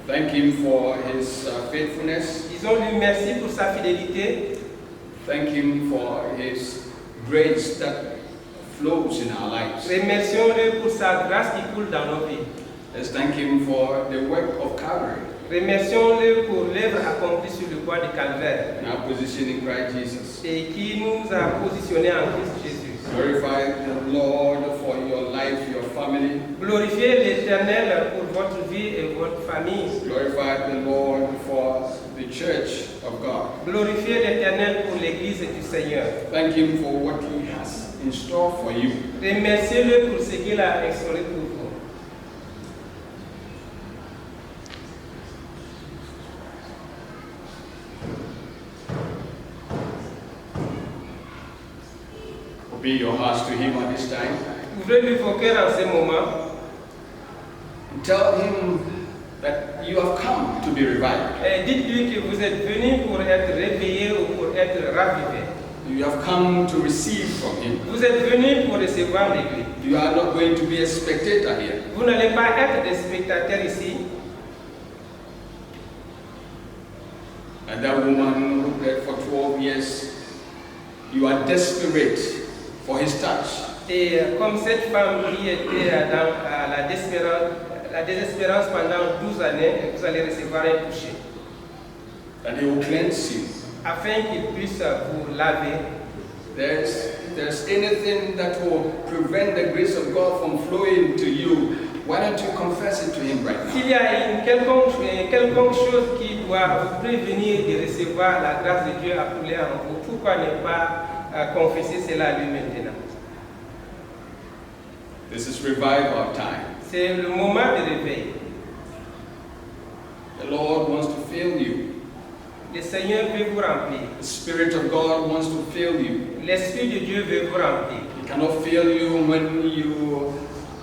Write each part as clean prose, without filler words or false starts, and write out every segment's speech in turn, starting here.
Thank him for his faithfulness. Disons-lui merci pour sa fidélité. Thank him for his grace that flows in our lives. Remercions-le pour sa grâce qui coule dans nos vies. Let's thank him for the work of Calvary. Remercions-le pour l'œuvre accomplie sur le bois de Calvaire. And our position in Christ Jesus. Et qui nous a positionnés en Christ Jésus. Glorify the Lord for your life, your family. Glorifiez l'Éternel pour votre vie et votre famille. Glorify the Lord for the church of God. Glorifiez l'Éternel pour l'Église du Seigneur. Thank him for what he has in store for you. Remerciez-le pour ce qu'il a instauré pour vous. Open your hearts to him at this time. Ouvrez-lui vos cœurs en ce moment. And tell him that you have come to be revived. Et dites-lui que vous êtes venu pour être réveillé ou pour être ravivé. You have come to receive from him. Vous êtes venu pour recevoir de lui. You are not going to be a spectator here. Vous n'allez pas être des spectateurs ici. And that woman who prayed for 12 years, you are desperate for his touch. Et comme cette femme qui était dans la désespérance pendant 12 années, vous allez recevoir un toucher. That he will cleanse you. Afin qu'il puisse vous laver. There's anything that will prevent the grace of God from flowing to you. Why don't you confess it to him right now? S'il y a une quelconque chose qui doit vous prévenir de recevoir la grâce de Dieu à couler en vous, pourquoi ne pas confesser cela à lui maintenant? This is revival time. C'est le moment de réveil. The Lord wants to fill you. Le Seigneur veut vous remplir. The Spirit of God wants to fill you. L'Esprit de Dieu veut vous remplir. He cannot fill you when you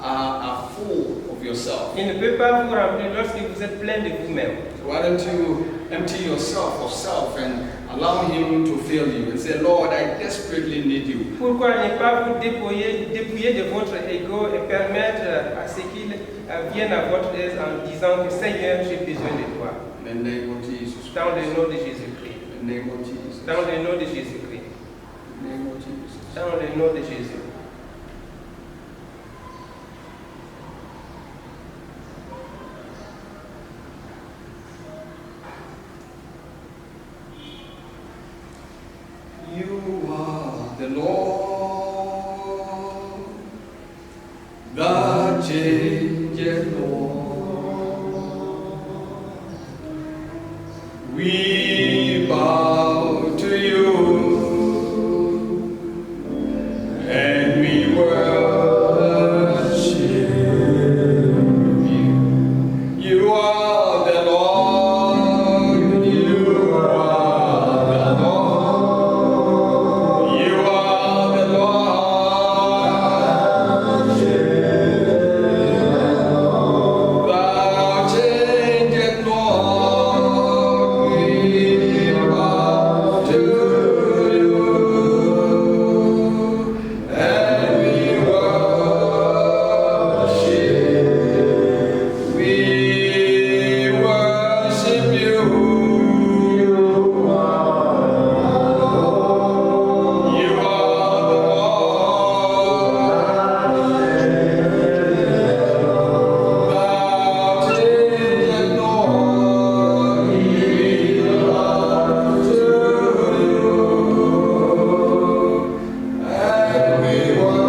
are full of yourself. Il ne peut pas vous remplir lorsque vous êtes plein de vous-même. So why don't you empty yourself of self and allow him to fill you and say, Lord, I desperately need you. Pourquoi ne pas vous dépouiller de votre ego et permettre à ce qu'il vienne à votre aise en disant que Seigneur, j'ai besoin de toi. In the name of Jesus. Dans le nom de Jésus-Christ. In the name of Jesus. Dans le nom de Jésus-Christ. In the name of Jesus. Dans le nom de Jésus. the Lord, the changeth Lord. We bow to you, and we worship you. You are the Lord, you are the Lord, you are the Lord. Thou changest Lord, we bow to you, and we worship. We worship you. You are the Lord. Thou changest Lord, we bow to you, and we worship.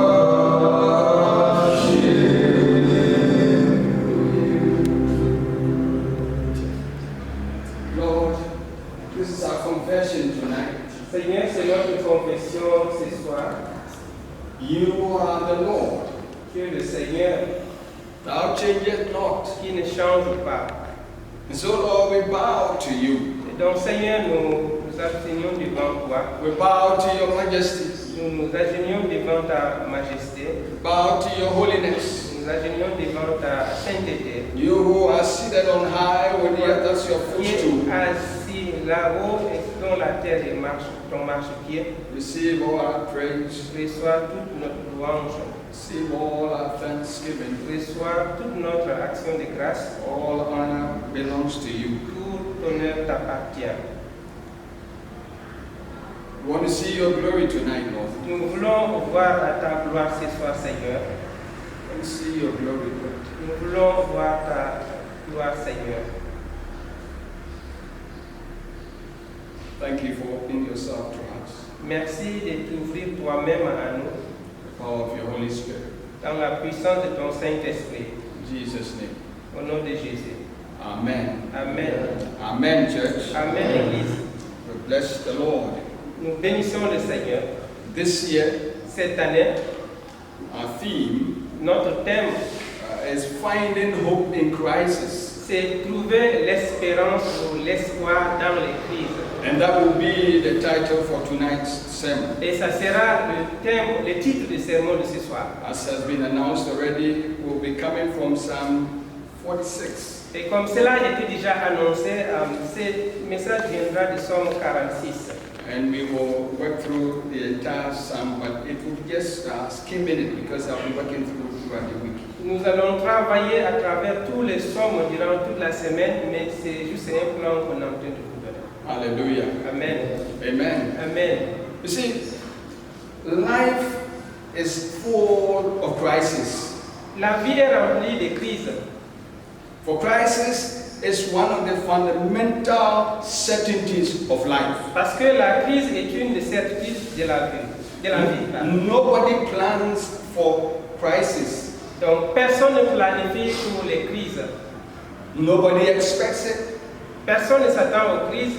Lord, this is our confession tonight. Seigneur, c'est notre confession ce soir. You are the Lord. Tu es le Seigneur Thou changest not. qui ne change pas. And so, Lord, we bow to you. Et donc, Seigneur, nous nous atteignons devant toi. We bow to your majesty. Nous nous agenouillons devant ta majesté. We bow to your holiness. Nous nous agenouillons devant ta sainteté. You who are seated on high with the earth as your Qui footstool. est assis là-haut et dont la terre est ton marchepied. Receive all our praise. Reçois toute notre louange. Receive all our thanksgiving. Reçois toute notre action de grâce. All honor belongs to you. Tout honneur t'appartient. We want to see your glory tonight, Lord. Nous voulons voir ta gloire ce soir, Seigneur. We want to see your glory, Lord. Nous voulons voir ta gloire, Seigneur. Thank you for opening yourself to us. Merci de t'ouvrir toi-même à nous The power of your Holy Spirit. dans la puissance de ton Saint-Esprit. In Jesus' name. Au nom de Jésus. Amen. Amen. Amen, church. Amen, Église. We bless the Lord. Nous bénissons le Seigneur. This year, Cette année, our theme notre thème, is finding hope in crisis. c'est trouver l'espérance ou l'espoir dans les crises. And that will be the title for tonight's sermon. Et ça sera le thème, le titre du sermon de ce soir. As has been announced already, we'll be coming from Psalm 46. Et comme cela était déjà annoncé, ce message viendra du Psaume 46. And we will work through the entire psalm, but it will just skim in it because I'll be working throughout the week. Nous allons travailler à travers tous les psaumes durant toute la semaine, mais c'est juste un plan qu'on est en train de vous donner. Hallelujah. Amen. Amen. Amen. You see, life is full of crises. La vie est remplie de crises. For crisis is one of the fundamental certainties of life. Parce que la crise est une des certitudes de la vie. Nobody plans for crisis. Donc personne ne planifie pour les crises. Nobody expects it. Personne ne s'attend aux crises.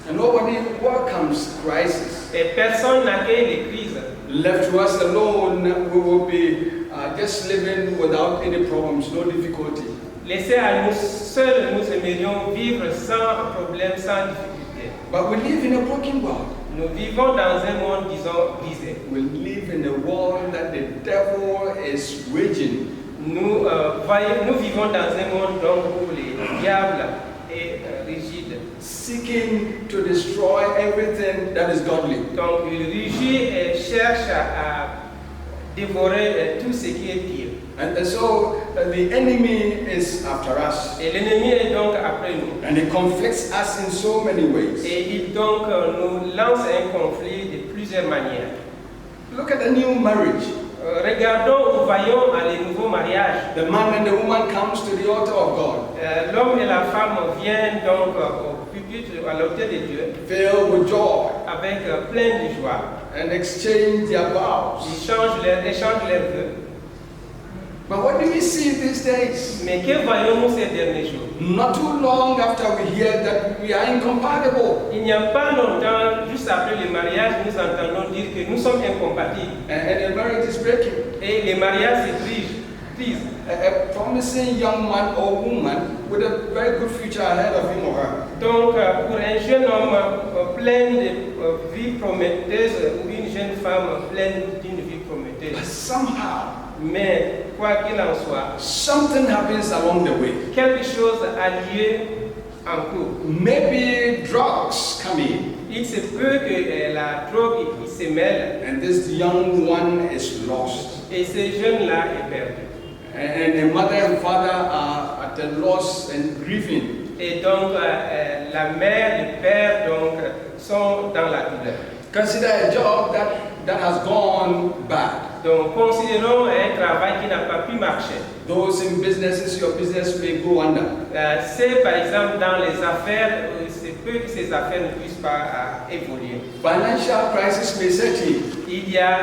And nobody welcomes crisis. Et personne n'accueille les crises. Left to us alone, we will be just living without any problems, no difficulty. Laissés à nous seuls, nous aimerions vivre sans problème, sans difficulté. But we live in a broken world. Nous vivons dans un monde, disons, brisé. We live in a world that the devil is raging. Nous vivons dans un monde donc, où le diable est rigide. Seeking to destroy everything that is godly. Donc il rugit et cherche à dévorer tout ce qui est pire. And so the enemy is after us. Et l'ennemi est donc après nous. And he conflicts us in so many ways. Et il donc nous lance un conflit de plusieurs manières. Look at the new marriage. Regardons ou voyons les nouveaux mariages. The man and the woman comes to the altar of God. L'homme et la femme viennent donc au pupitre, à l'autel de Dieu, Filled with joy. avec plein de joie. and exchange their vows. Ils échangent leurs vœux. But what do we see these days? Mais que voyons-nous ces derniers jours? Not too long after we hear that we are incompatible. Il n'y a pas longtemps, juste après le mariage, nous entendons dire que nous sommes incompatibles. And the marriage is breaking. Et les mariages se brisent. A promising young man or woman with a very good future ahead of him or her. Donc, pour un jeune homme plein de vie prometteuse ou une jeune femme pleine d'une vie But prometteuse. somehow, Mais, quoi qu'il en soit, something happens along the way. quelque chose a lieu en cours. Maybe drugs come in, Il se peut que la drogue il se mêle and this young one is lost. et ce jeune-là est perdu. And the mother and father are at a loss and grieving. Et donc, la mère, le père, donc, sont dans la douleur. Consider a job that has gone bad. Donc, considérons un travail qui n'a pas pu marcher. Those in businesses, your business may go under. C'est par exemple dans les affaires, c'est peu que ces affaires ne puissent pas évoluer. Financial crisis may set in. Il y a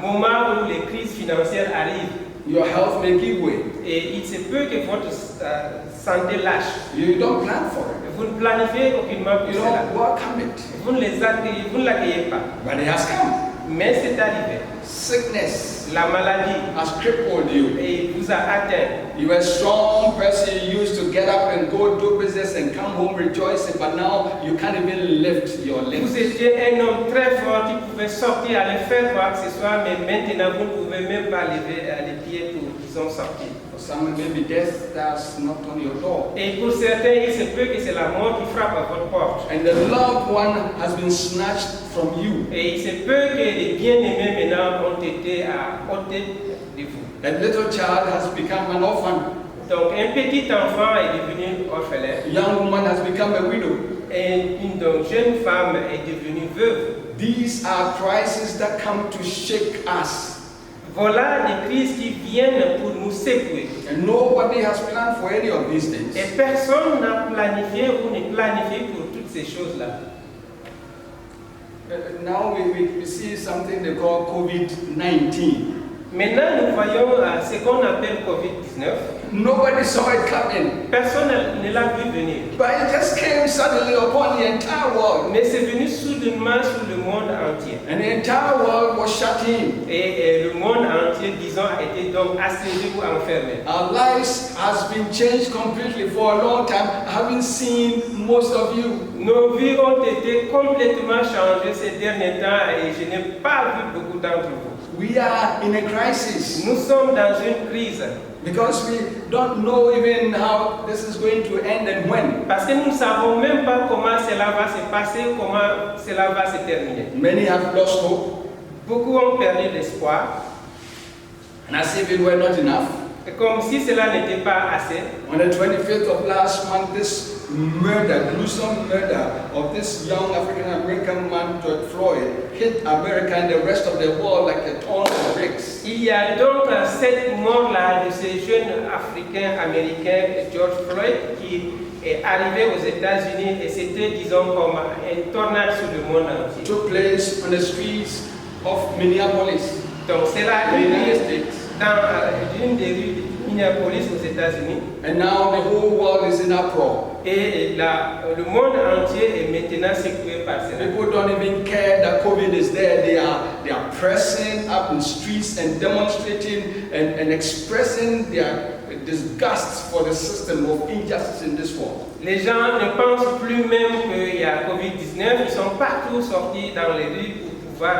un moment où les crises financières arrivent Your health may give way. et il se peut que votre santé lâche. You don't plan for it. Vous ne planifiez aucunement pour You cela. don't welcome it. Vous ne l'accueillez pas. But it has come. Mais c'est arrivé. Sickness La maladie has crippled you. et vous a atteint. You were a strong person. You used to get up and go do business and come home rejoicing, but now you can't even lift your Vous limbs. étiez un homme très fort qui pouvait sortir, aller faire quoi que ce soit, mais maintenant vous ne pouvez même pas lever les pieds pour, disons, sortir. For some, maybe death has knocked on your door. Et pour certains, il se peut que c'est la mort qui frappe à votre porte. And the loved one has been snatched from you. Et il se peut que les bien-aimés maintenant ont été ôtés de vous. A little child has become an orphan. Donc un petit enfant est devenu orphelin A young woman has become a widow. et une jeune femme est devenue veuve. These are crises that come to shake us. Voilà des crises qui viennent pour nous secouer. And nobody has planned for any of these things. Et personne n'a planifié ou ne planifie pour toutes ces choses-là. Now we see something they call COVID-19. Maintenant, nous voyons ce qu'on appelle Covid-19. Nobody saw it coming, Personne ne l'a vu venir. but it just came suddenly upon the entire world. Mais c'est venu soudainement sur le monde entier. And the entire world was shut in. Et le monde entier, disons, a été donc assiégé ou enfermé. Our lives has been changed completely for a long time. I haven't seen most of you. Nos vies ont été complètement changées ces derniers temps et je n'ai pas vu beaucoup d'entre vous. We are in a crisis Nous sommes dans une crise because we don't know even how this is going to end and when. parce que nous ne savons même pas comment cela va se passer, comment cela va se terminer. Many have lost hope, Beaucoup ont perdu l'espoir, and as if it were not enough. et comme si cela n'était pas assez. On the 25th of last month, this gruesome murder of this young African-American man, George Floyd, hit America and the rest of the world like a ton of bricks. Il y a donc cette mort-là de ce jeune Africain-Américain, George Floyd, qui est arrivé aux États-Unis et c'était, disons, comme un tornade sur le monde entier. Took place on the streets of Minneapolis, Donc c'est la in the United une States. dans une des rues de Minneapolis aux États-Unis. And now the whole world is in uproar. Et le monde entier est maintenant secoué par cela. People don't even care that COVID is there. They are pressing up in streets and demonstrating and expressing their disgust for the system of injustice in this world. Les gens ne pensent plus même qu'il y a Covid-19. Ils sont partout sortis dans les rues pour pouvoir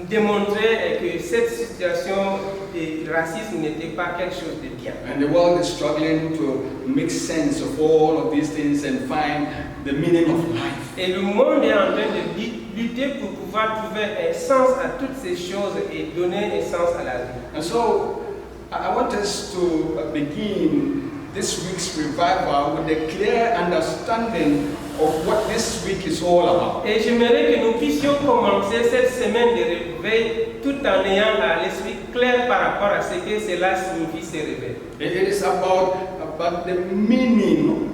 démontrer que cette situation de racisme n'était pas quelque chose de bien. And the world is struggling to make sense of all of these things and find the meaning of life. Et le monde est en train de lutter pour pouvoir trouver un sens à toutes ces choses et donner un sens à la vie. And so I want us to begin this week's revival with a clear understanding of what this week is all about. Et j'aimerais que nous puissions commencer cette semaine de réveil tout en ayant l'esprit clair par rapport à ce que cela signifie se réveiller. It is about the meaning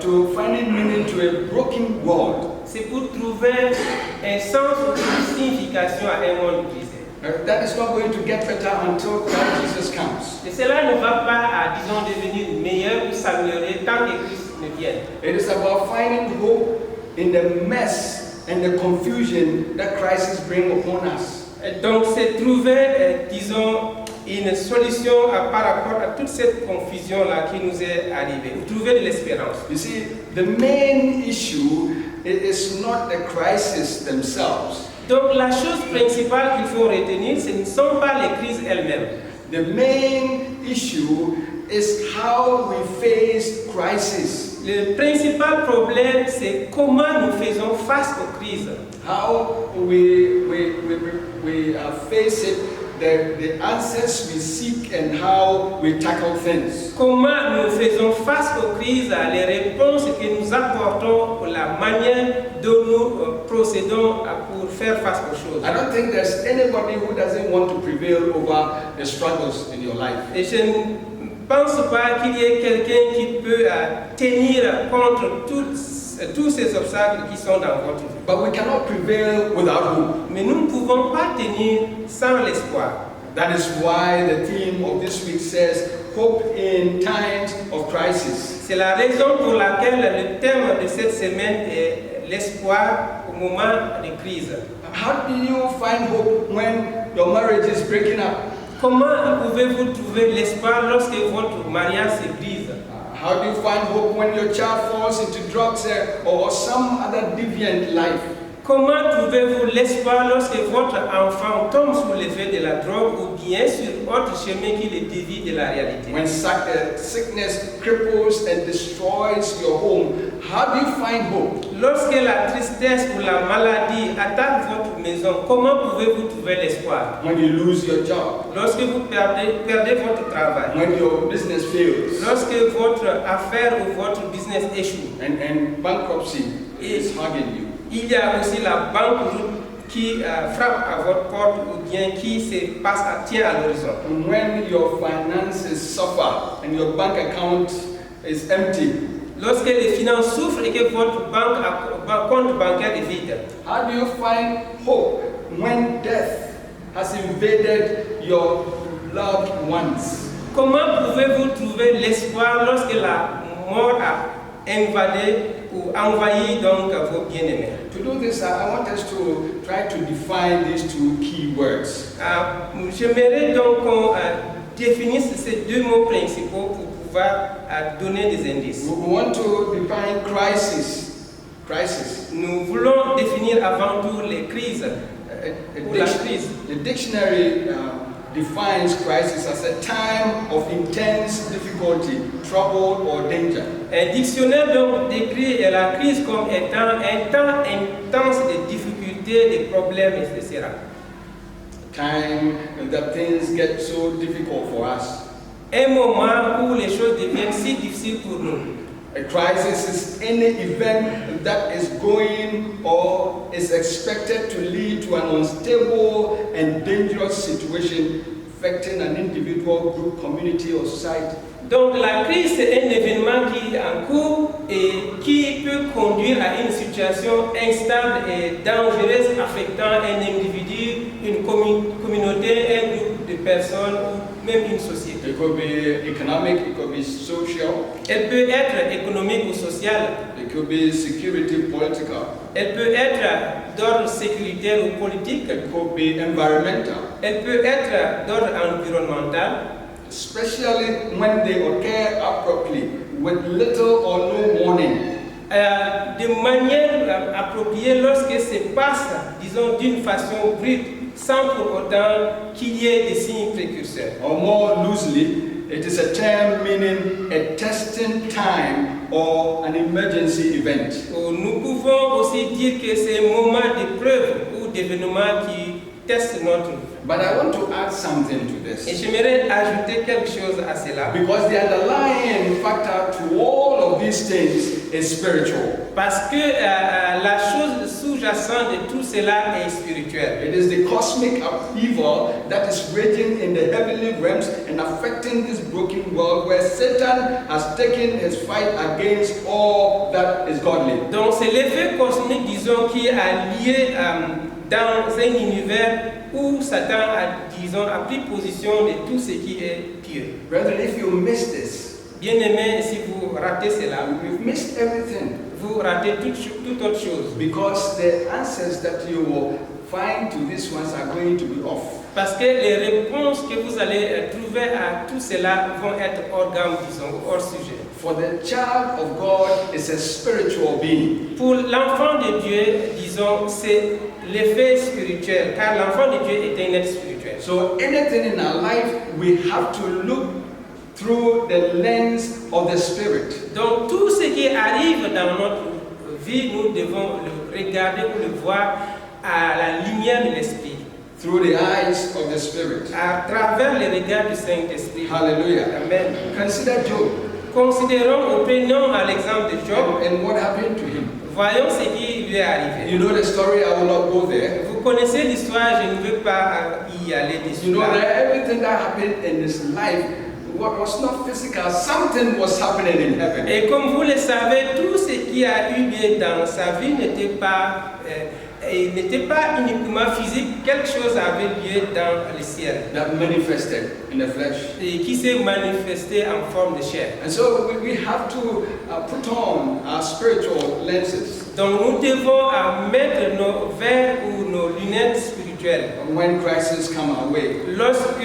to finding meaning to a broken world. C'est pour trouver un sens ou une signification à un monde brisé. That is not going to get better until Christ Jesus comes. Et cela ne va pas, disons, devenir meilleur ou s'améliorer tant que Christ ne vienne. It is about finding hope in the mess and the confusion that crisis bring upon us. Et donc, c'est trouver, disons, une solution par rapport à toute cette confusion-là qui nous est arrivée. Trouver de l'espérance. You see, the main issue is not the crisis themselves. Donc, la chose principale qu'il faut retenir, ce ne sont pas les crises elles-mêmes. The main issue is how we face crisis. Le principal problème, c'est comment nous faisons face aux crises. How we face it, the answers we seek, and how we tackle things. Comment nous faisons face aux crises, les réponses que nous apportons, la manière dont nous procédons pour faire face aux choses. I don't think there's anybody who doesn't want to prevail over the struggles in your life. Et je ne pense pas qu'il y ait quelqu'un qui peut tenir contre tous ces obstacles qui sont dans votre vie. But we cannot prevail without hope. Mais nous ne pouvons pas tenir sans l'espoir. That is why the theme of this week says, hope in times of crisis. C'est la raison pour laquelle le thème de cette semaine est l'espoir au moment de crise. How do you find hope when your marriage is breaking up? Comment pouvez-vous trouver l'espoir lorsque votre mariage se brise? How do you find hope when your child falls into drugs or some other deviant life? Comment trouvez-vous l'espoir lorsque votre enfant tombe sous l'effet de la drogue ou bien sur autre chemin qui le dévie de la réalité? When sickness cripples and destroys your home, how do you find hope? Lorsque la tristesse ou la maladie attaque votre maison, comment pouvez-vous trouver l'espoir? When you lose your job, Lorsque vous perdez votre travail, when your business fails, lorsque votre affaire ou votre business échoue, and bankruptcy is hugging you. il y a aussi la banqueroute qui frappe à votre porte ou bien qui se passe tient à l'horizon. And when your finances suffer and your bank account is empty, Lorsque les finances souffrent et que votre compte bancaire est vide, how do you find hope when death has invaded your loved ones? comment pouvez-vous trouver l'espoir lorsque la mort a invadé ou envahi donc vos bien-aimés? To do this, I want us to try to define these two key words. J'aimerais donc qu'on définisse ces deux mots principaux pour pouvoir donner des indices. We want to define crisis. Nous voulons définir avant tout les crises ou la crise. The dictionary defines crisis as a time of intense difficulty, trouble, or danger. Un dictionnaire donc décrit la crise comme étant un temps intense de difficultés, de problèmes, etc. Time that things get so difficult for us. Un moment où les choses deviennent si difficiles pour nous. A crisis is any event that is going or is expected to lead to an unstable and dangerous situation affecting an individual, group, community, or society. Donc la crise, c'est un événement qui est en cours et qui peut conduire à une situation instable et dangereuse affectant un individu, une communauté, un groupe de personnes ou même une société. It could be economic, it could be social, Elle peut être économique ou sociale, it could be security, political, elle peut être d'ordre sécuritaire ou politique, it could be environmental, elle peut être d'ordre environnemental, especially when they occur abruptly with little or no warning. de manière appropriée lorsque se passe, disons, d'une façon brute, sans pour autant qu'il y ait des signes précurseurs. Or more loosely, it is a term meaning a testing time or an emergency event. Nous pouvons aussi dire que c'est un moment d'épreuve ou d'événement qui teste notre vie. But I want to add something to Et this. j'aimerais ajouter quelque chose à cela. Because the underlying factor to all of these things is spiritual. Parce que la chose sous-jacente sous-jacent de tout cela est spirituel. It is the cosmic upheaval that is raging in the heavenly realms and affecting this broken world where Satan has taken his fight against all that is godly. Donc c'est l'effet cosmique, disons, qui a lié dans un univers où Satan a, disons, a pris position de tout ce qui est pieux. Brethren, if you miss this, Bien-aimés, si vous ratez cela, you've missed everything. vous ratez toute autre chose. Because the answers that you will find to these ones are going to be off. Parce que les réponses que vous allez trouver à tout cela vont être hors gamme, disons, hors sujet. For the child of God is a spiritual being. Pour l'enfant de Dieu, disons, c'est l'effet spirituel, car l'enfant de Dieu est un être spirituel. So anything in our life, we have to look through the lens of the Spirit. Donc tout ce qui arrive dans notre vie, nous devons le regarder ou le voir à la lumière de l'Esprit, Through the eyes of the Spirit. à travers le regard du Saint-Esprit. Hallelujah. Amen. Consider Job Considérons ou prenons à l'exemple de Job. and what happened to him. Voyons ce qui lui est arrivé. You know the story, I will not go there. Vous connaissez l'histoire, je ne veux pas y aller dessus. You know that everything that happened in his life was not physical, something was happening in heaven. Et comme vous le savez, tout ce qui a eu lieu dans sa vie n'était pas uniquement physique, quelque chose avait lieu dans le ciel. That manifested in the flesh. Et qui s'est manifesté en forme de chair. And so we have to put on our spiritual lenses Donc nous devons mettre nos verres ou nos lunettes spirituelles when crises come our way. lorsque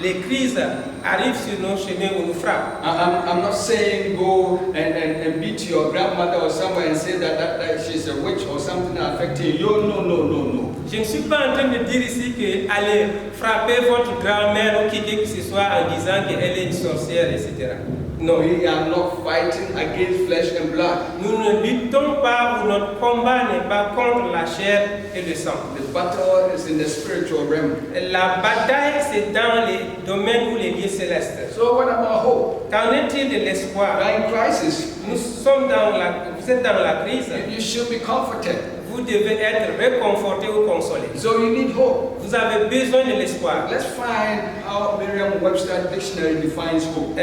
les crises arrivent sur nos chemins ou nous frappent. I'm not saying go and beat your grandmother or somewhere and say that she's a witch or something affecting you. No. Je ne suis pas en train de dire ici que allez frapper votre grand-mère ou qui que ce soit en disant qu'elle est une sorcière, etc. Non. We are not fighting against flesh and blood. Nous ne luttons pas ou notre combat n'est pas contre la chair et le sang. The battle is in the spiritual realm. La bataille, c'est dans les domaines ou les lieux célestes. So what about hope? Qu'en est-il de l'espoir? We're in crisis. Vous êtes dans la crise. You should be comforted. Vous devez être réconforté ou consolé. So you need hope. Vous avez besoin de l'espoir. Let's find how Merriam-Webster dictionary defines hope.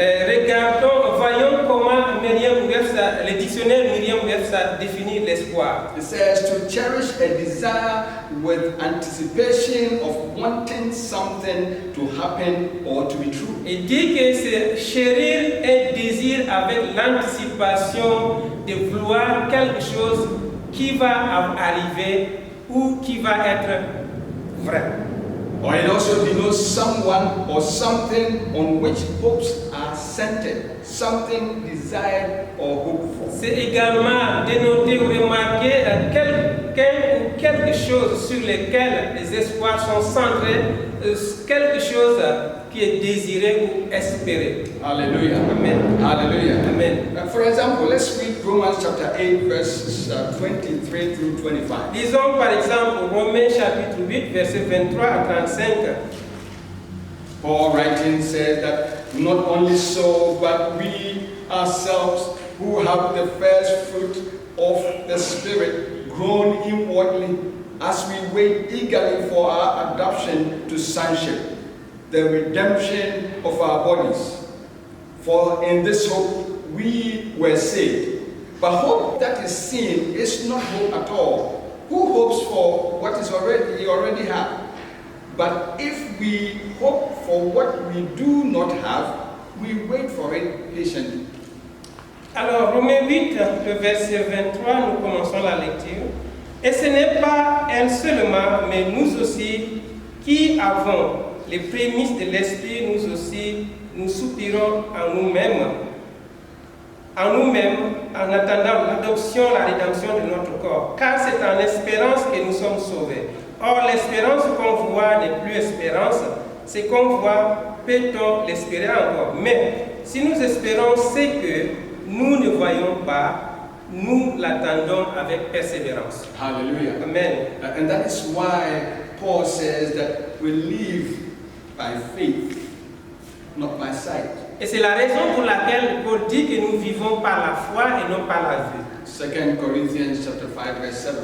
Voyons comment le dictionnaire Merriam-Webster définit l'espoir. It says to cherish a desire with anticipation of wanting something to happen or to be true. Il dit que c'est chérir un désir avec l'anticipation de vouloir quelque chose qui va arriver ou qui va être vrai. Or it also denotes someone or something on which hopes are centered, something desired or hoped for. C'est également dénoter ou remarquer quelqu'un ou quelque chose sur lequel les espoirs sont centrés, quelque chose qui est désiré ou espéré. Hallelujah. Amen. Hallelujah. Amen. For example, let's read Romans chapter 8, verses 23 through 25. Lisons par exemple Romains chapitre 8, versets 23 à 35. Paul writing says that not only so, but we ourselves who have the first fruit of the Spirit groan inwardly as we wait eagerly for our adoption to sonship, the redemption of our bodies. For in this hope we were saved. But hope that is seen is not hope at all. Who hopes for what is he already have? But if we hope for what we do not have, we wait for it patiently. Alors, Romains 8, le verset 23, nous commençons la lecture. Et ce n'est pas elle seulement, mais nous aussi, qui avons les prémices de l'Esprit, nous aussi, nous soupirons en nous-mêmes, en attendant l'adoption, la rédemption de notre corps. Car c'est en espérance que nous sommes sauvés. Or, l'espérance qu'on voit n'est plus espérance. Ce qu'on voit, peut-on l'espérer encore? Mais si nous espérons ce que nous ne voyons pas, nous l'attendons avec persévérance. Hallelujah. Amen. And that is why Paul says that we live by faith, not by sight. Et c'est la raison pour laquelle Paul dit que nous vivons par la foi et non par la vue. 2 Corinthians chapter 5 verse 7.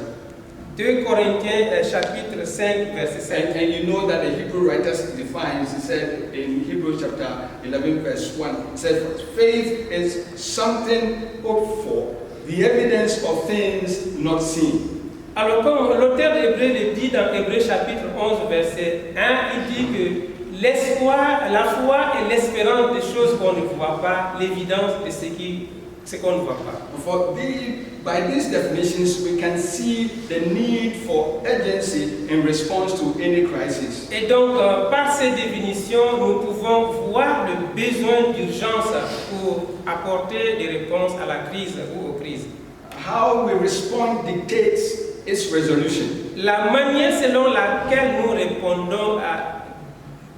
2 Corinthiens chapitre 5 verset 7. And you know that the Hebrew writers defines, he said in Hebrews chapter 11 verse 1, it says, faith is something hoped for, the evidence of things not seen. Alors comme l'auteur d'Hébreux le dit dans Hébreux chapitre 11 verset 1, il dit que l'espoir, la foi et l'espérance des choses qu'on ne voit pas, l'évidence de ce qu'on ne voit pas. By these definitions, we can see the need for urgency in response to any crisis. Et donc, par ces définitions, nous pouvons voir le besoin d'urgence pour apporter des réponses à la crise ou aux crises. How we respond dictates its resolution. La manière selon laquelle nous répondons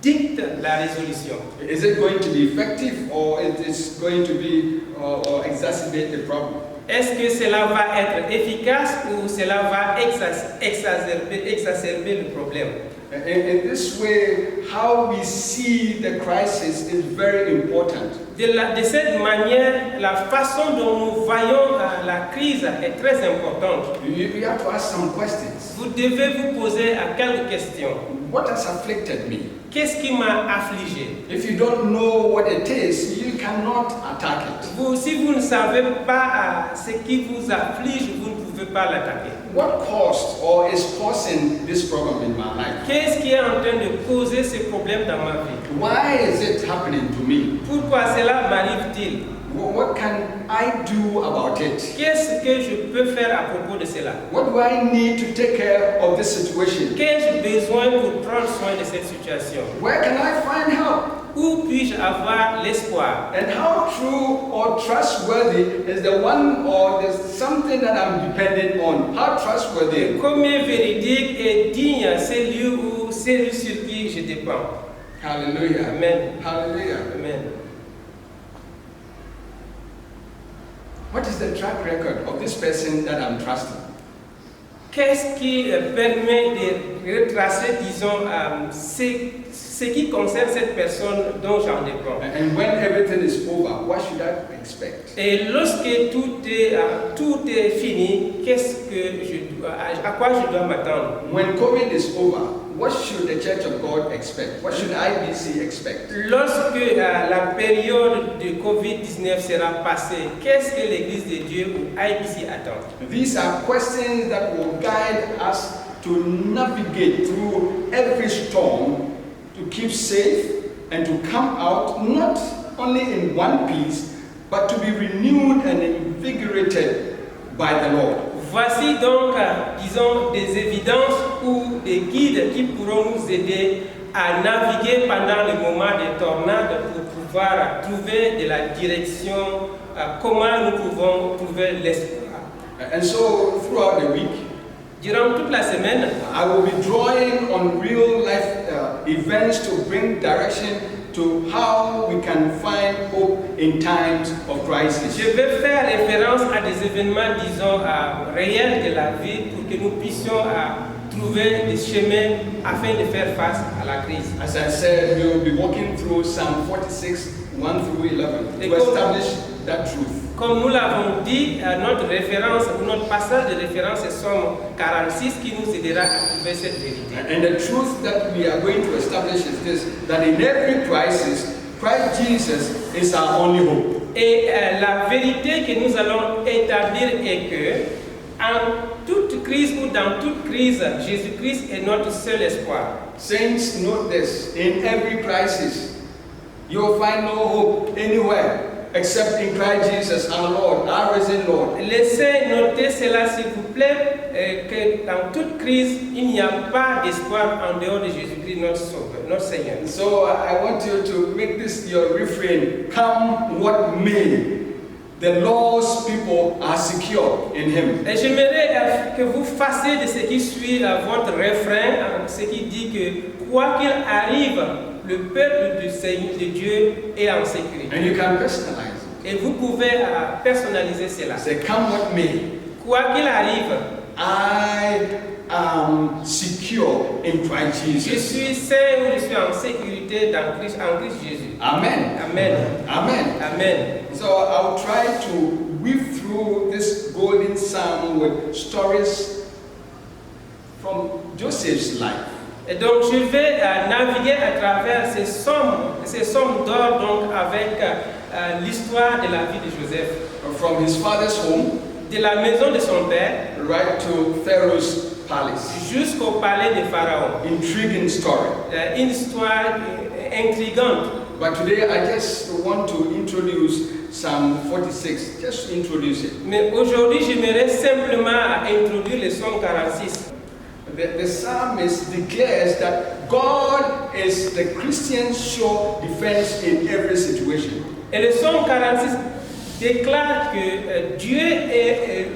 dicte la résolution. Is it going to be effective or it is going to be or exacerbate the problem? Est-ce que cela va être efficace ou cela va exacerber le problème? In this way, how we see the crisis is very important. De cette manière, la façon dont nous voyons la crise est très importante. You have to ask some questions. Vous devez vous poser quelques questions. What has afflicted me? Qu'est-ce qui m'a affligé? If you don't know what it is, you cannot attack it. Si vous ne savez pas ce qui vous afflige, vous ne pouvez pas l'attaquer. What caused or is causing this problem in my life? Qu'est-ce qui est en train de causer ce problème dans ma vie? Why is it happening to me? Pourquoi cela m'arrive-t-il? What can I do about it? Qu'est-ce que je peux faire à propos de cela? What do I need to take care of this situation? Qu'ai-je besoin pour prendre soin de cette situation? Where can I find help? Où puis-je avoir l'espoir? And how true or trustworthy is the one or there's something that I'm dependent on? How trustworthy? Combien véridique et digne celui ou celui sur qui je dépends? Hallelujah. Amen. Hallelujah. Amen. What is the track record of this person that I'm trusting? Qu'est-ce qui permet de retracer, disons, ce qui concerne cette personne dont j'en dépends? And when everything is over, what should I expect? Et lorsque tout est fini, à quoi je dois m'attendre? When COVID is over, what should the Church of God expect? What should IBC expect? Lorsque la période de COVID-19 sera passée, qu'est-ce que l'Église de Dieu ou IBC attend? These are questions that will guide us to navigate through every storm, to keep safe and to come out not only in one piece, but to be renewed and invigorated by the Lord. Voici donc, disons, des évidences ou des guides qui pourront nous aider à naviguer pendant le moment des tornades pour pouvoir trouver de la direction, comment nous pouvons trouver l'espoir. And so throughout the week, durant toute la semaine, I will be drawing on real life events to bring direction to how we can find hope in times of crisis. Je vais faire référence à des événements, disons, réels de la vie pour que nous puissions trouver des chemins afin de faire face à la crise. As I said, we will be walking through Psalm 46, 1 through 11 to establish that truth. Comme nous l'avons dit, notre référence ou notre passage de référence est Somme 46 qui nous aidera à trouver cette vérité. And the truth that we are going to establish is this, that in every crisis, Christ Jesus is our only hope. Et la vérité que nous allons établir est que en toute crise ou dans toute crise, Jésus-Christ est notre seul espoir. Saints, note this, in every crisis, you'll find no hope anywhere except in Christ Jesus, our Lord, our risen Lord. Laissez noter cela s'il vous plaît, que dans toute crise, il n'y a pas d'espoir en dehors de Jésus-Christ, notre Sauveur, notre Seigneur. So I want you to make this your refrain, come what may. The Lord's people are secure in Him. Et j'aimerais que vous fassiez de ce qui suit votre refrain, ce qui dit que quoi qu'il arrive, le peuple du Seigneur, de Dieu, est en sécurité. And you can personalize it. Et vous pouvez personnaliser cela. Say, come what may. Quoi qu'il arrive, I am secure in Christ je Jesus. suis saint ou je suis en sécurité en Christ Jésus. Amen. Amen. Amen. Amen. So I'll try to weave through this golden psalm with stories from Joseph's life. Et donc je vais naviguer à travers ces sommes d'or donc avec l'histoire de la vie de Joseph. From his father's home, De la maison de son père right to Pharaoh's palace. jusqu'au palais de Pharaon. Intriguing story. Une histoire intrigante. But today I just want to introduce Psalm 46, just to introduce it. Mais aujourd'hui, j'aimerais simplement introduire le psaume 46. The psalmist declares that God is the Christian's sure defense in every situation. Et le psaume 46 déclare que Dieu est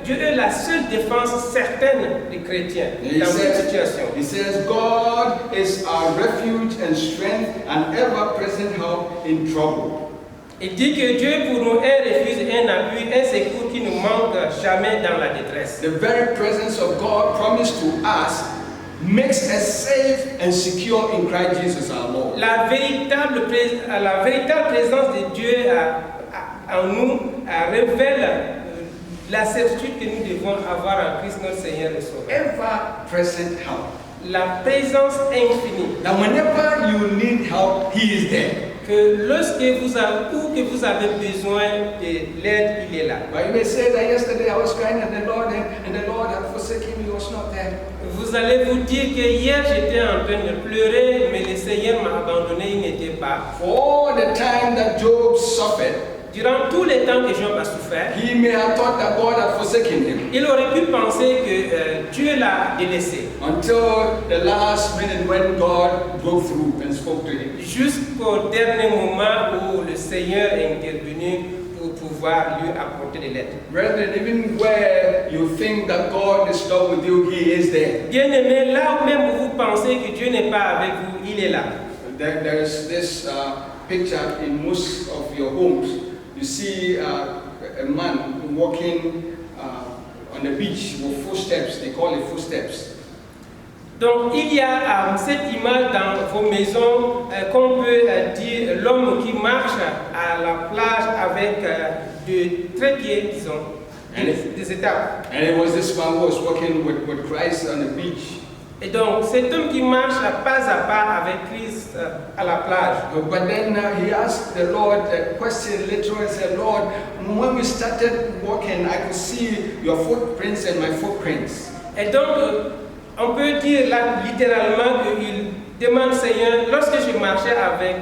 Dieu est la seule défense certaine des chrétiens dans cette situation. He says, God is our refuge and strength and ever-present help in trouble. Il dit que Dieu pour nous est refuge, un appui, un secours qui ne manque jamais dans la détresse. The very presence of God promised to us makes us safe and secure in Christ Jesus our Lord. La véritable présence de Dieu en nous révèle la certitude que nous devons avoir en Christ notre Seigneur et Sauveur. Ever-present help. La présence infinie. Now whenever you need help, He is there. Que lorsque vous avez besoin de l'aide, il est là. But you may say that yesterday I was crying and the Lord had forsaken me, He was not there. Vous allez vous dire que hier j'étais en train de pleurer, mais le Seigneur m'a abandonné, il n'était pas. For all the time that Job suffered, Durant tout le temps que Job a souffert, he may have thought that God had forsaken him. il aurait pu penser que Dieu l'a délaissé. Until the last minute when God broke through and spoke to him. Jusqu'au dernier moment où le Seigneur est intervenu pour pouvoir lui apporter de l'aide. Brethren, even where you think that God is not with you, He is there. Bien-aimé, là où même vous pensez que Dieu n'est pas avec vous, il est là. There is this picture in most of your homes. You see a man walking on the beach with footsteps. They call it footsteps. Donc il y a cette image dans vos maisons qu'on peut dire l'homme qui marche à la plage avec de trépieds, disons, des étapes. And it was this man who was walking with Christ on the beach. Et donc cet homme qui marche pas à pas avec Christ à la plage. But then he asked the Lord a question, literally said, Lord, when we started walking, I could see your footprints and my footprints. Et donc on peut dire là littéralement qu'il demande Seigneur, lorsque je marchais avec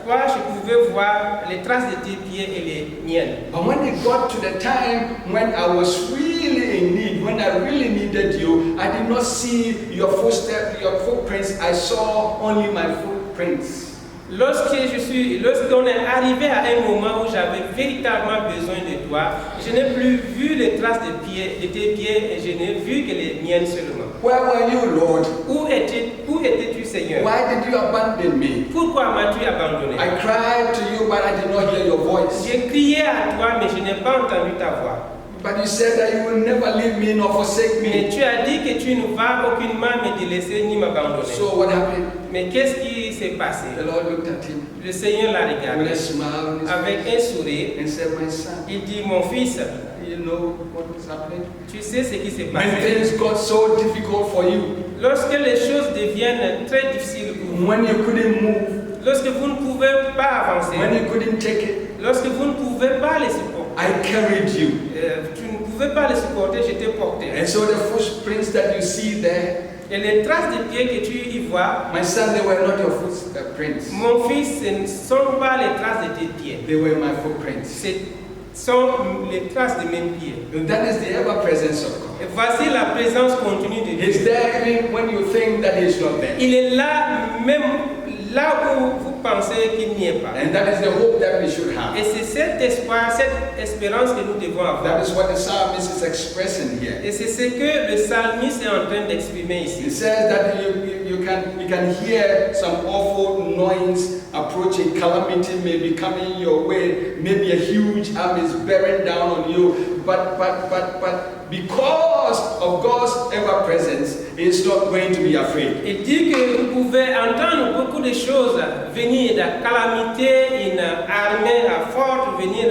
toi, je pouvais voir les traces de tes pieds et les miennes. But when it got to the time when I was really in need, when I really needed you, I did not see your footsteps, your footprints. I saw only my footprints. Lorsqu'on est arrivé à un moment où j'avais véritablement besoin de toi, je n'ai plus vu les traces de tes pieds et je n'ai vu que les miennes seulement. Where were you, Lord? Où étais-tu, Seigneur? Why did you abandon me? Pourquoi m'as-tu abandonné? I cried to you, but I did not hear your voice. J'ai crié à toi, mais je n'ai pas entendu ta voix. But you said that you will never leave me nor forsake Mais me. tu as dit que tu ne vas aucunement me délaisser ni m'abandonner. So what happened? Mais qu'est-ce qui s'est passé? The Lord looked at him Le Seigneur l'a with regardé a smile on his avec un sourire. face and said, my son, Il dit, mon fils, you know what is happening? tu sais ce qui s'est When passé. things got so difficult for you, Lorsque les choses deviennent très difficiles pour vous, when you couldn't move, lorsque vous ne pouvez pas avancer, when you couldn't take it, lorsque vous ne pouvez pas les supporter, I carried you. tu ne pouvais pas les supporter, je t'ai porté. And so the footprints that you see there, Et les traces de pieds que tu y vois, my son, they were not your footprints. mon fils, ce ne sont pas les traces de tes pieds. They were my footprints. Ce sont les traces de mes pieds. And that is the ever-presence of God. Et voici la présence continue de He's Dieu. there even when you think that He's not there. Il est là, même là où vous pensez qu'il n'y est pas. And that is the hope that we should have. Et c'est cet espoir, cette espérance que nous devons avoir. That is what the psalmist is expressing here. Et c'est ce que le psalmiste est en train d'exprimer He ici. says that you can hear some awful noise approaching. Calamity may be coming your way. Maybe a huge arm is bearing down on you. But because of God's ever presence, he is not going to be afraid. Il dit que vous pouvez entendre beaucoup de choses venir de calamité, une armée forte venir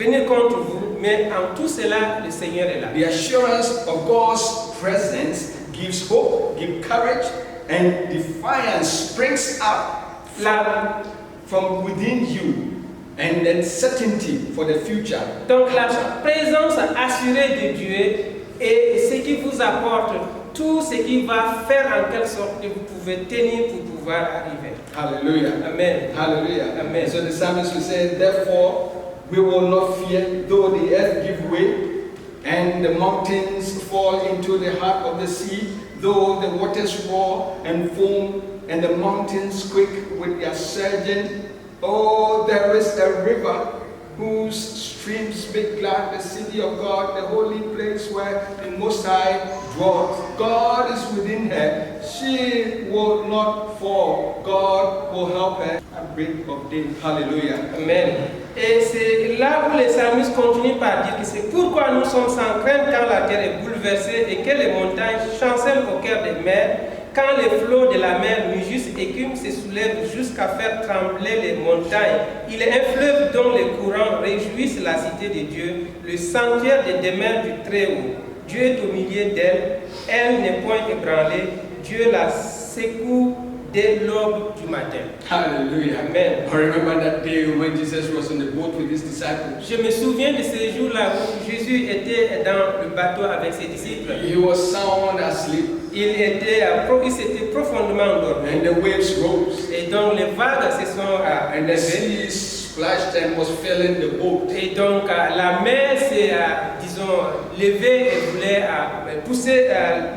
venir contre vous, mais en tout cela, le Seigneur est là. The assurance of God's presence gives hope, gives courage, and defiance springs up from within you, and then certainty for the future. Donc la présence assurée de Dieu est ce qui vous apporte tout ce qui va faire en quelque sorte que vous pouvez tenir pour pouvoir arriver. Hallelujah. Amen. Hallelujah. Amen. So the psalmist will say, therefore we will not fear, though the earth give way, and the mountains fall into the heart of the sea, though the waters roar and foam, and the mountains quake with their surging. Oh, there is a river whose streams make glad the city of God, the holy place where the Most High dwells. God is within her. She will not fall. God will help her at break of day. Hallelujah. Amen. Et c'est là où les psalmistes continuent par dire que c'est pourquoi nous sommes sans crainte quand la terre est bouleversée et que les montagnes chancellent au cœur des mers, quand les flots de la mer mugissent et écume se soulèvent jusqu'à faire trembler les montagnes. Il est un fleuve dont les courants réjouissent la cité de Dieu, le sanctuaire des demeures du Très-Haut. Dieu est au milieu d'elle, elle n'est point ébranlée, Dieu la secoue dès l'aube du matin. Hallelujah. Amen. I remember that day when Jesus was on the boat with his disciples. Je me souviens de ces jours-là où Jésus était dans le bateau avec ses disciples. He was sound asleep, Il s'était profondément endormi. and the waves rose, Et donc les vagues se sont and the élevées. sea splashed and was filling the boat. Et donc la mer s'est, disons, levée et voulait pousser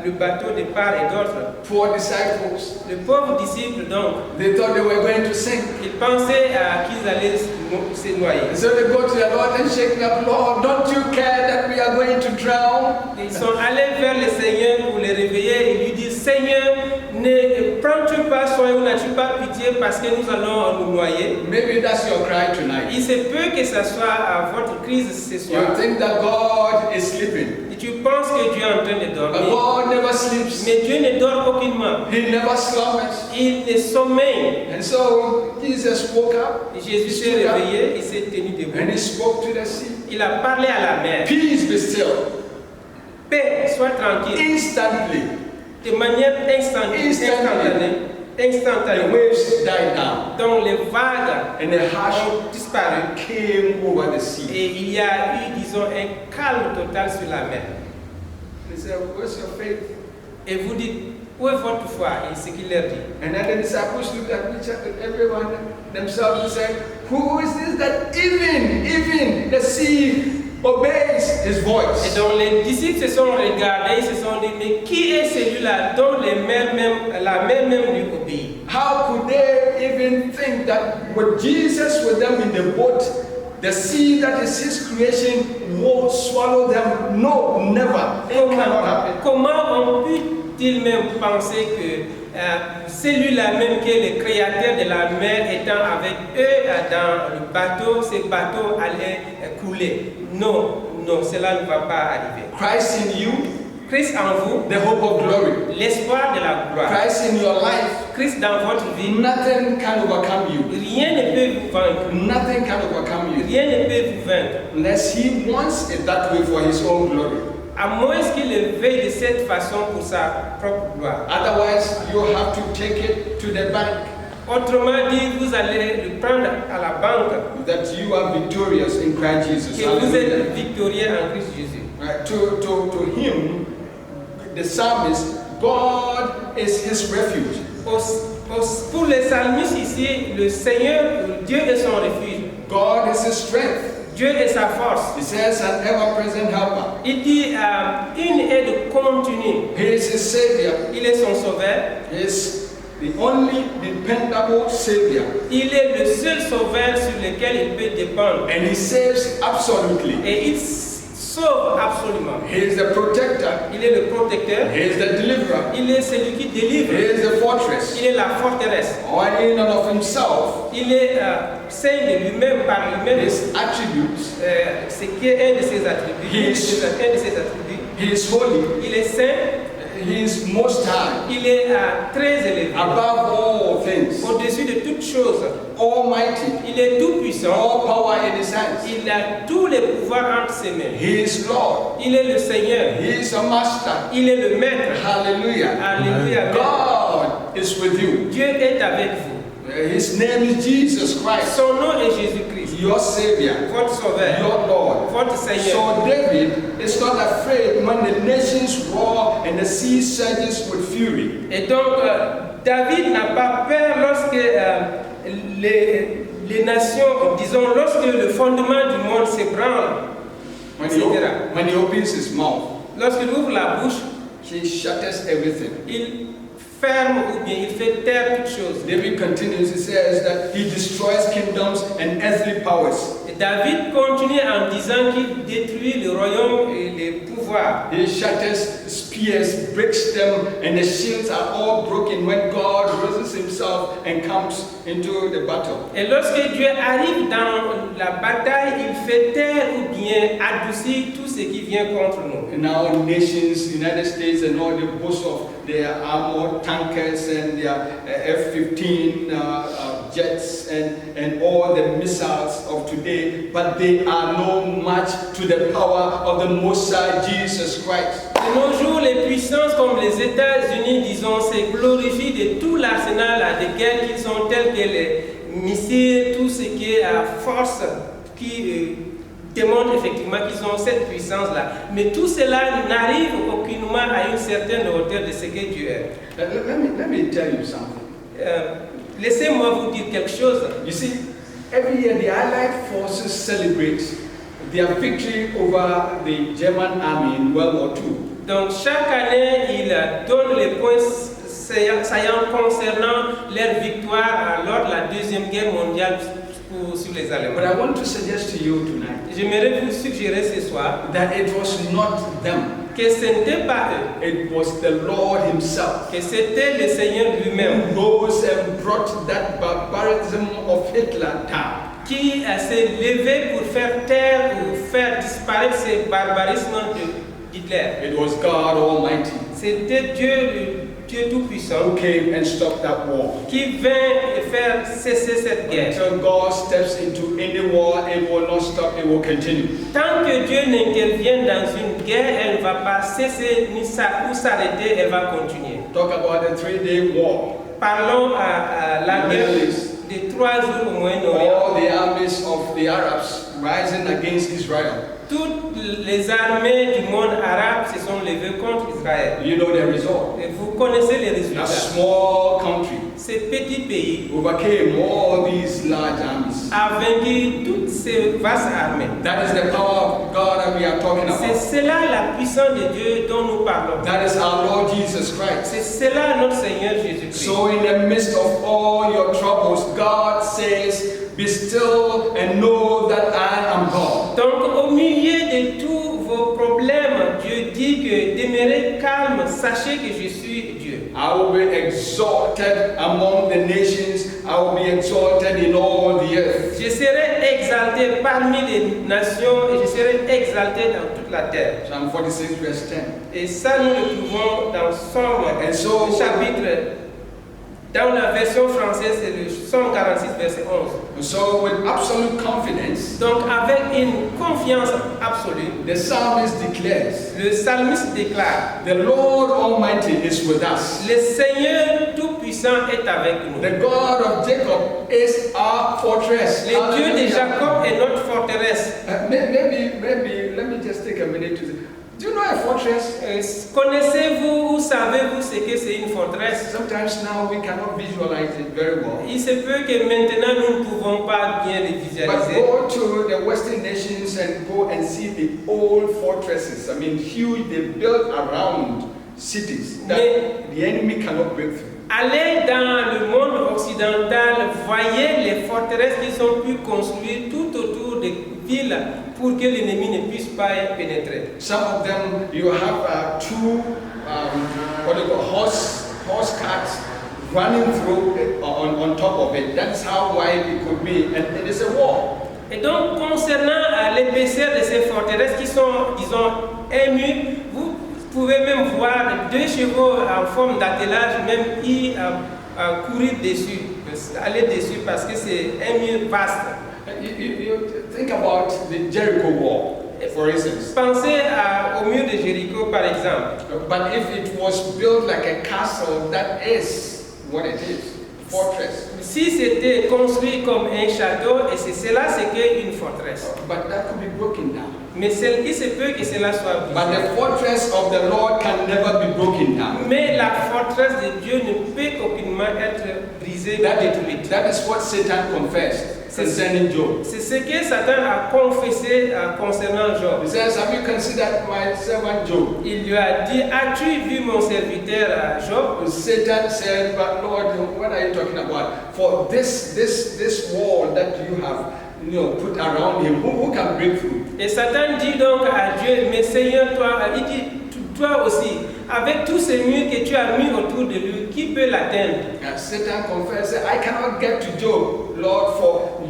le bateau de part et d'autre. Poor disciples, Les pauvres disciples, donc, they thought they were going to sink. ils pensaient qu'ils allaient se noyer. So they go to the Lord and shake up, Lord, don't you care that we are going to drown? Ils sont allés vers le Seigneur pour le réveiller et lui dire, Seigneur, ne prends-tu pas soin ou n'as-tu pas pitié parce que nous allons nous noyer? Maybe that's your cry tonight. Il se peut que ce soit votre crise ce soir. You think that God is sleeping, Et tu penses que Dieu est en train de but dormir. God never sleeps. Mais Dieu ne dort aucunement. He never slumbers. Il est sommeil. And so Jesus woke up Jésus s'est réveillé, il s'est tenu debout. and he spoke to the sea. Il a parlé à la mer. Peace, be still. Paix, sois tranquille. Instantly, De manière instantanée. the waves died down Donc les vagues and a hush ont disparu. came over the sea. Et il y a eu, disons, un calme total sur la mer. He said, where's your faith? Et vous dites, où est votre foi? Et ce qu'il leur dit. And then the disciples looked at each other, everyone themselves, and said, who is this that even the sea obeys his Et voice? donc les disciples se sont regardés, ils se sont dit, mais qui est celui-là dont la mer même lui obéit? How could they even think that with Jesus with them in the boat, the sea that is his creation will swallow them? No, never. It cannot happen. Comment peut-il même penser que celui-là même qui est le créateur de la mer étant avec eux dans le bateau, ce bateau allait couler? Non, cela ne va pas arriver. Christ in you, Christ en vous, the hope of glory. l'espoir de la gloire. Christ in your life, Christ dans votre vie, nothing can overcome you. rien ne peut vous vaincre. Nothing can overcome you Rien ne peut vous vaincre. unless he wants it that way for his own glory. À moins qu'il le veuille de cette façon pour sa propre gloire. Otherwise, you have to take it to the bank Autrement dit, vous allez le prendre à la banque that you are victorious in Christ Jesus. que vous Hallelujah. êtes victorieux en Christ Jésus. Right? To him, the psalmist, God is his refuge. Pour les psalmistes ici, le Seigneur, Dieu est son refuge. God is his strength. Dieu est sa force. He says, an ever-present helper. Il dit une aide continue. He is his savior. Il est son sauveur. He is the only dependable savior. Il est le seul sauveur sur lequel il peut dépendre. And he saves absolutely. Et il sauve absolument. He is the protector. Il est le protecteur. He is the deliverer. Il est celui qui délivre. He is the fortress. Il est la forteresse. Or in and of himself, Il est saint de lui-même, par lui-même. his attributes. Ce qui est un de ses attributs. He is- Un de ses attributs. He is holy. Il est saint. He is most high, Il est très élevé, above all things, au-dessus de toutes choses. almighty, Il est tout puissant. all power in his hands. Il a tous les pouvoirs entre ses mains. He is Lord. Il est le Seigneur. He is a master. Il est le Maître. Hallelujah. Alléluia. God is with you. Dieu est avec vous. His name is Jesus Christ, Son nom est Jésus-Christ, your Savior, votre Sauveur, your Lord. votre Seigneur. So David is not afraid when the nations roar and the sea surges with fury. Et donc, David n'a pas peur lorsque les nations, disons, lorsque le fondement du monde s'ébranle, etc. When he opens his mouth, Lorsqu'il ouvre la bouche, he shatters everything. il ferme ou bien il fait taire toutes choses. David continues, he says that he destroys kingdoms and earthly powers. Et David continue en disant qu'il détruit le royaume et les pouvoirs. He shatters spears, breaks them, and the shields are all broken when God raises himself and comes into the battle. Et lorsque Dieu arrive dans la bataille, il fait taire ou bien adoucir tout ce qui vient contre nous. And now nations, United States and all, they boast of their armored tankers and their F-15 jets and all the missiles of today, but they are no match to the power of the Most High Jesus Christ. De nos jours, les puissances comme les États-Unis, disons, se glorifient de tout l'arsenal de guerre qu'ils ont, tels que les missiles, tout ce qui est à force, qui démontre effectivement qu'ils ont cette puissance-là. Mais tout cela n'arrive aucunement à une certaine hauteur de ce que Dieu est. Let me tell you something. Laissez-moi vous dire quelque chose. You see, every year the Allied forces celebrate their victory over the German army in World War II. Donc chaque année, ils donnent les points saillants concernant leur victoire lors de la Deuxième Guerre mondiale sur les Allemands. But I want to suggest to you tonight J'aimerais vous suggérer ce soir that it was not them. que ce n'était pas eux, It was the Lord himself que c'était le Seigneur lui-même who rose and brought that barbarism of Hitler down. qui s'est levé pour faire taire ou faire disparaître ce barbarisme d'Hitler. It was God Almighty C'était Dieu, le Dieu Tout-Puissant, who came and stopped that war. qui vint faire cesser cette guerre. Until God steps into any war, it will not stop, it will continue. Tant que Dieu n'intervient dans une guerre, elle ne va pas cesser ni s'arrêter, elle va continuer. Talk about the 3-day war. Parlons à la guerre de 3 jours au Moyen-Orient. All the armies of the Arabs rising against Israel. Toutes les armées du monde arabe se sont levées contre Israël. You know the result. Et vous connaissez les A résultats. small country Ce petit pays overcame all these large armies. a vaincu toutes ces vastes armées. That is the power of God that we are talking C'est about. cela la puissance de Dieu dont nous parlons. That is our Lord Jesus Christ. C'est cela notre Seigneur Jésus-Christ. So in the midst of all your troubles, God says, be still and know that I am God. Donc au milieu de tous vos problèmes, Dieu dit que demeurez calme, sachez que je suis Dieu. I will be exalted among the nations. I will be exalted in all the earth. Je serai exalté parmi les nations et je serai exalté dans toute la terre. Psalm 46 verse 10. Et ça, nous le trouvons dans Somme, And so, chapitre. Dans la version française, c'est le Somme 46, verset 11. so with absolute confidence, Donc, avec une confiance absolue, the psalmist declares, le psalmiste déclare: the Lord Almighty is with us. le Seigneur Tout-Puissant est avec nous. The God of Jacob is our fortress. Le Dieu de Hallelujah. Jacob est notre forteresse. Maybe, let me just take a minute to say, do you know a fortress? Connaissez-vous ou savez-vous ce que c'est une forteresse? Sometimes now we cannot visualize it very well. Il se peut que maintenant nous ne pouvons pas bien les But visualiser. go to the Western nations and go and see the old fortresses. I mean, huge, they built around cities that the enemy cannot break through. Allez dans le monde occidental, voyez les forteresses qui sont pu construire tout autour des villes pour que l'ennemi ne puisse pas y pénétrer. Some of them, you have two, what do you call, horse carts running through on top of it. That's how wide it could be, and it is a wall. Et donc, concernant l'épaisseur de ces forteresses qui sont, disons, émues, vous pouvez même voir 2 chevaux en forme d'attelage même courir dessus, aller dessus parce que c'est un mur vaste. You think about the Jericho wall, for instance. Pensez au mur de Jéricho par exemple. But if it was built like a castle, that is what it is, fortress. Si c'était construit comme un château, et c'est cela, c'est qu'une forteresse. But that could be broken down. Mais il se peut que cela soit But brisé. the fortress of the Lord can never be broken down. Mais la forteresse de Dieu ne peut aucunement être brisée ou détruite. That is what Satan confessed concerning Job. C'est ce que Satan a confessé concernant Job. He says, have you considered my servant Job? Il lui a dit, as-tu vu mon serviteur Job? Satan said, but Lord, what are you talking about? For this wall that you have put around him, who can break through? Et Satan dit donc à Dieu, mais Seigneur, il dit, toi aussi, avec tous ces murs que tu as mis autour de lui, qui peut l'atteindre? And Satan confessed, I cannot get to Job, Lord, for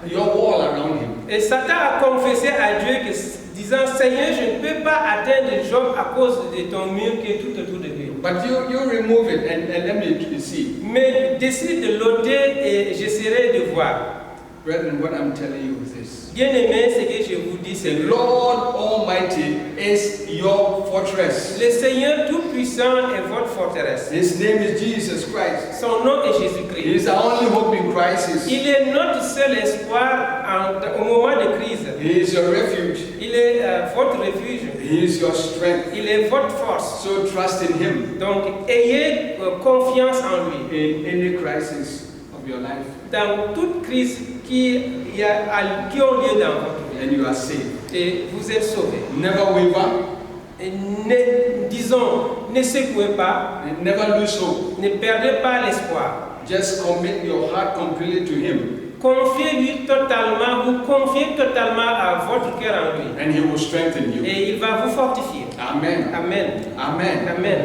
your wall around him. Et Satan a confessé à Dieu disant, Seigneur, je ne peux pas atteindre Job à cause de ton mur qui est tout autour de lui. But you remove it and let me see. Mais décide de l'ôter et j'essaierai de voir. Brethren, what I'm telling you is this. Bien-aimé, ce que je vous dis, c'est The que Lord Almighty is your fortress. le Seigneur Tout-Puissant est votre forteresse. His name is Jesus Christ. Son nom est He Jésus-Christ. is our only hope in crisis. Il est notre seul espoir au moment de crise. He is your refuge. Il est votre refuge. He is your strength. Il est votre force. So trust in Him Donc, ayez confiance en lui. in any crisis of your life, Dans toute crise qui ont lieu dans votre vie. and you are saved. Et vous êtes sauvés. Never waver, Et ne secouez pas, and never lose hope. ne perdez pas l'espoir. Just commit your heart completely to Him, Confiez-lui totalement, vous confiez totalement à votre cœur en lui. and He will strengthen you. Et il va vous fortifier. Amen. Amen. Amen. Amen.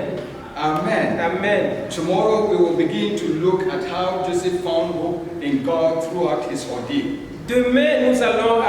Amen. Amen. Tomorrow we will begin to look at how Joseph found hope in God throughout his ordeal. Demain, nous allons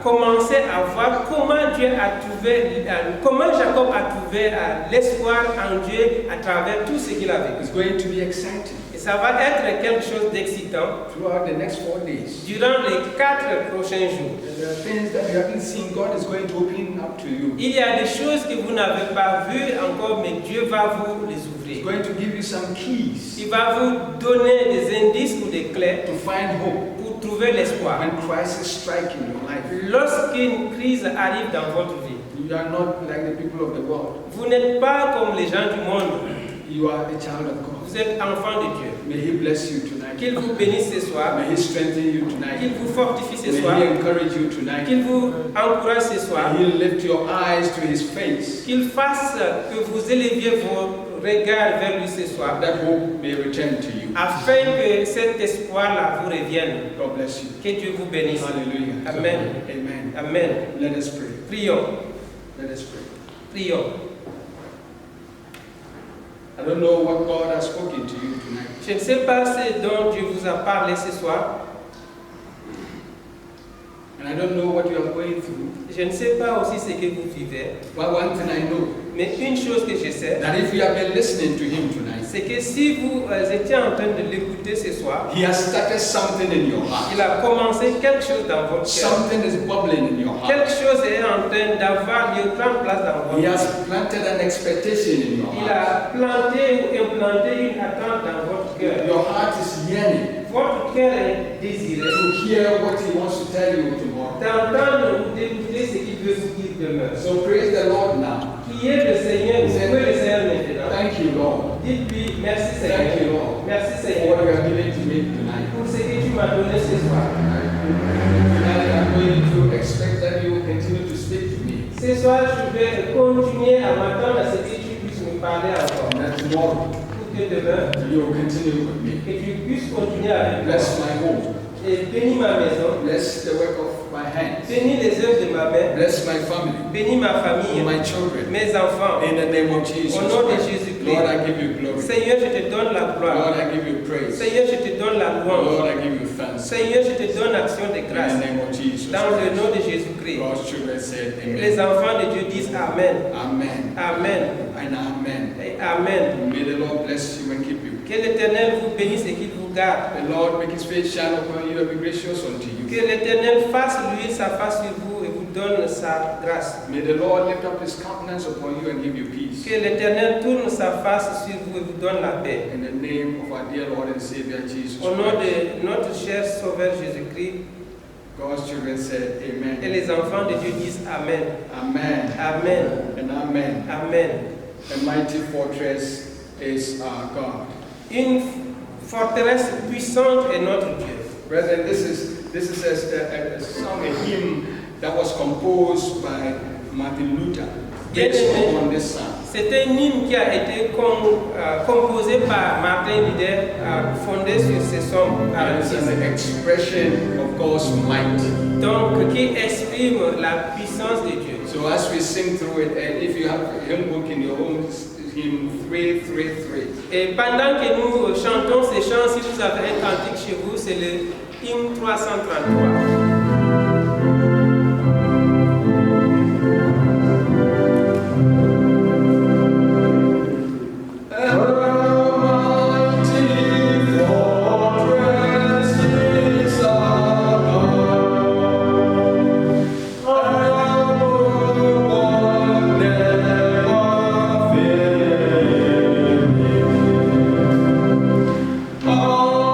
commencer à voir comment Dieu a trouvé, comment Jacob a trouvé l'espoir en Dieu à travers tout ce qu'il a vécu. It's going to be exciting. Et ça va être quelque chose d'excitant Throughout the next 4 days. durant les 4 prochains jours. There are things that you haven't seen, God is going to open up to you. Il y a des choses que vous n'avez pas vues encore, mais Dieu va vous les He's ouvrir. going to give you some keys Il va vous donner des indices ou des clés to find hope pour trouver l'espoir. when crisis strike in your life. Lorsqu'une crise arrive dans votre vie, You are not like the people of the world. vous n'êtes pas comme les gens du monde. You are a child of God. Vous êtes enfant de Dieu. May He bless you tonight. Qu'il vous bénisse ce soir. May He strengthen you Qu'il tonight. vous fortifie ce May soir. He encourage you tonight. Qu'il vous encourage ce soir. May He lift your eyes to His face. Qu'il fasse que vous éleviez vos regards vers lui ce soir. That hope may return to you. Afin que cet espoir-là vous revienne. God bless you. Que Dieu vous bénisse. Hallelujah. Amen. Amen. Amen. Let us pray. Prions. Let us pray. Prions. I don't know what God has spoken to you tonight. Je ne sais pas ce dont Dieu vous a parlé ce soir. And I don't know what you are going through. Je ne sais pas aussi ce que vous vivez. But one thing I know, Mais une chose que je sais, that if you have been listening to Him tonight, c'est que si vous étiez en train de l'écouter ce soir, He has started something in your heart. il a commencé quelque chose dans votre cœur. Something is bubbling in your Quelque heart. chose est en train d'avoir lieu, prendre place dans votre He cœur. has planted an expectation in your Il heart. a planté ou implanté une attente dans votre cœur. Your heart is yearning Votre cœur est désiré to hear what He wants to tell you tomorrow. d'entendre ou d'écouter ce qu'il veut vous dire demain. So praise the Lord now. Priez le Seigneur, louez le Seigneur maintenant. Thank you, Lord, Dites-lui merci Thank you, Seigneur. Lord, Merci for what Seigneur you have given to me tonight. pour ce que tu m'as donné ce soir. Tonight I'm going to expect that you will continue to speak to me. Ce soir, je vais continuer à m'attendre à ce que tu puisses me parler encore. And that tomorrow Pour que demain, you will continue with me. que tu puisses continuer avec moi. Bless my home. Et bénis ma maison. Bless the work of my hands. Bénis les œuvres de ma main. Bless my family. Bénis ma famille. My children. Mes enfants. In the name of Jesus. Au nom de Jésus-Christ. Lord, I give you glory. Seigneur, je te donne la gloire. Lord, I give you praise. Seigneur, je te donne la louange. Lord, I give you thanks. Seigneur, je te donne action de In grâce. the name of Jesus. Dans le nom de Jésus-Christ. God's children said Les amen. enfants de Dieu disent Amen. Amen. Amen. And amen. Et Amen. May the Lord bless you and keep you. Que l'Éternel vous bénisse et qu'il vous garde. The Lord make his face shine upon you and be gracious unto you. Que l'Éternel fasse lui sa face sur vous et vous donne sa grâce. May the Lord lift up his countenance upon you and give you peace. Que l'Éternel tourne sa face sur vous et vous donne la paix. In the name of our dear Lord and Savior Jesus Au nom Christ. de notre cher Sauveur Jésus-Christ, God's children said et amen. les enfants de Dieu disent Amen. Amen. Amen. And amen. Amen. A mighty fortress is our God. Une forteresse puissante est notre Dieu. Brethren, this is a song, a hymn that was composed by Martin Luther based on this psalm. C'est un hymne qui a été composé par Martin Luther, fondé sur ces psaumes. And it's an expression of God's might. Donc, qui exprime la puissance de Dieu. So as we sing through it, and if you have a hymn book in your home, it's hymn 333. Et pendant que nous chantons ces chants, si vous avez un cantique chez vous, c'est le hymne 333. Oh,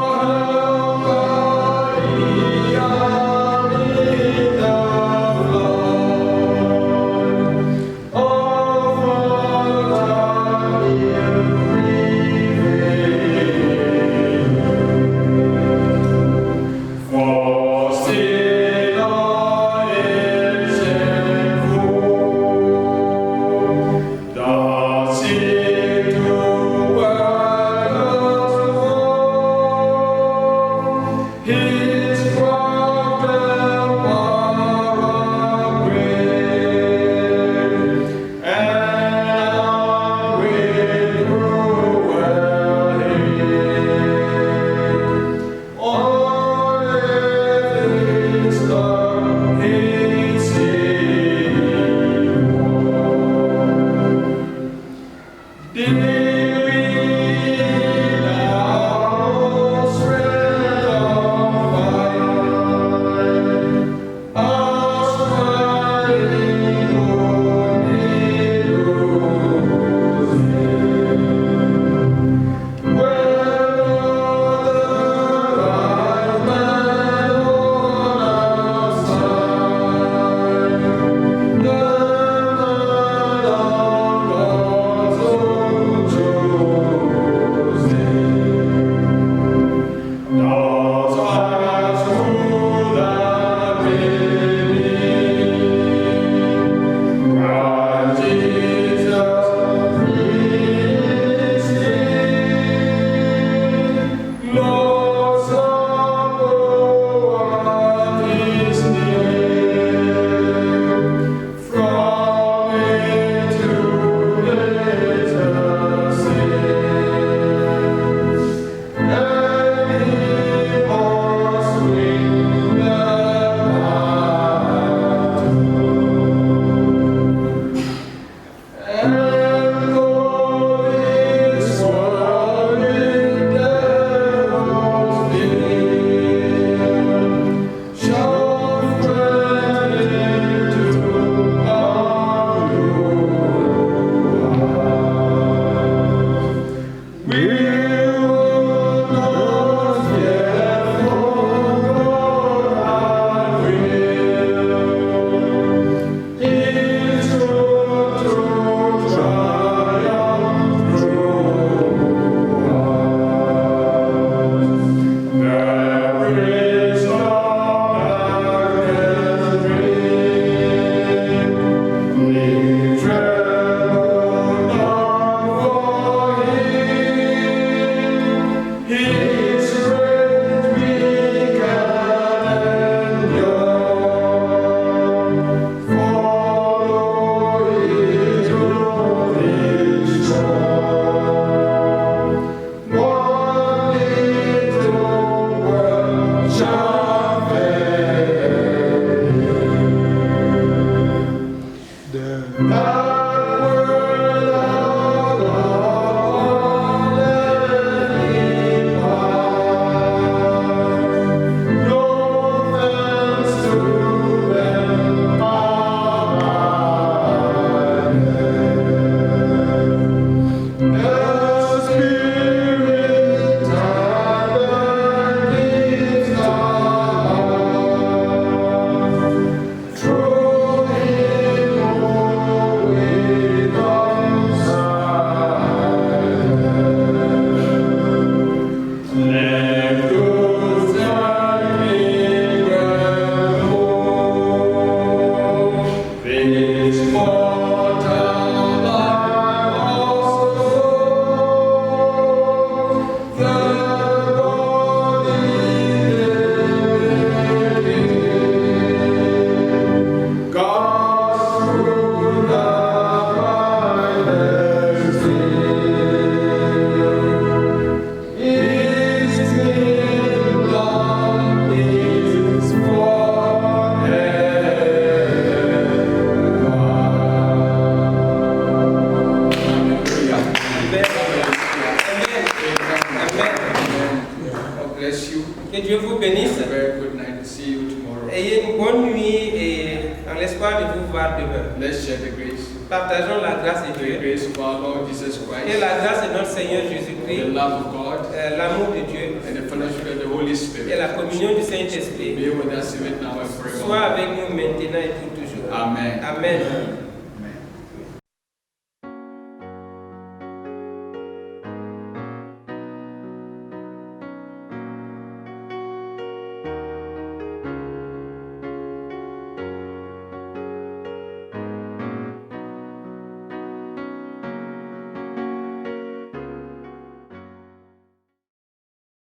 espoir de vous voir demain. Let's share the grace. Partageons la grâce de The Dieu grace of our Lord Jesus et Christ, la grâce de notre Seigneur the Jésus-Christ, love of God, l'amour de Dieu and the fellowship of the Holy et Spirit la communion du Saint-Esprit be with us even now and soit forever. avec nous maintenant et pour toujours. Amen. Amen.